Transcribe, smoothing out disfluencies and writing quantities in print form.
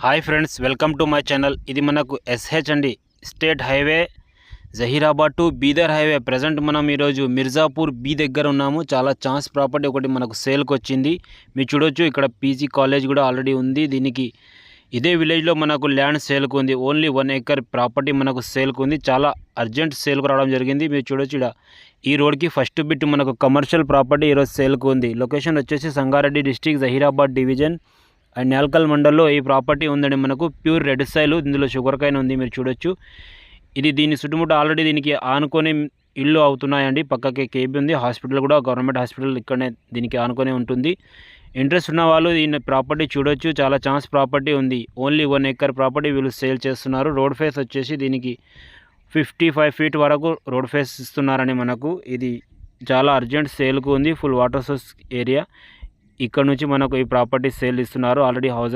Hi friends, welcome to my channel. ఇది మనకు SH అండి, state highway Zaheerabad to Bidar highway. Present మనం ఈరోజు మిర్జాపూర్ బీ దగ్గర ఉన్నాము. చాలా ఛాన్స్ ప్రాపర్టీ ఒకటి మనకు సేల్కి వచ్చింది. మీరు చూడొచ్చు, ఇక్కడ పీజీ కాలేజ్ కూడా ఆల్రెడీ ఉంది. దీనికి ఇదే విలేజ్లో మనకు ల్యాండ్ సేల్కి ఉంది. ఓన్లీ 1 acre ప్రాపర్టీ మనకు సేల్కి ఉంది. చాలా అర్జెంట్ సేల్కి రావడం జరిగింది. మీరు చూడొచ్చు, ఇక్కడ ఈ రోడ్కి ఫస్ట్ బిట్ మనకు కమర్షియల్ ప్రాపర్టీ ఈరోజు సేల్కి ఉంది. లొకేషన్ వచ్చేసి Sangareddy district, Zaheerabad division and Nyalkal మండల్లో ఈ ప్రాపర్టీ ఉందండి. మనకు ప్యూర్ రెడ్ సాయిల్, ఇందులో షుగర్ కైన్ ఉంది. మీరు చూడొచ్చు, ఇది దీని చుట్టుముట్ట ఆల్రెడీ దీనికి ఆనుకొని ఇల్లు అవుతున్నాయండి. పక్కకి కేబీ ఉంది, హాస్పిటల్ కూడా గవర్నమెంట్ హాస్పిటల్ ఇక్కడనే దీనికి ఆనుకొని ఉంటుంది. ఇంట్రెస్ట్ ఉన్న వాళ్ళు దీని ప్రాపర్టీ చూడొచ్చు. చాలా ఛాన్స్ ప్రాపర్టీ ఉంది. ఓన్లీ 1 acre ప్రాపర్టీ వీళ్ళు సేల్ చేస్తున్నారు. రోడ్ ఫేస్ వచ్చేసి దీనికి 55 feet వరకు రోడ్ ఫేస్ ఇస్తున్నారని మనకు. ఇది చాలా అర్జెంట్ సేల్కు ఉంది. Full water source area. ఇక్కడ నుంచి మనకు ఈ ప్రాపర్టీ సేల్ ఇస్తున్నారు. Already houses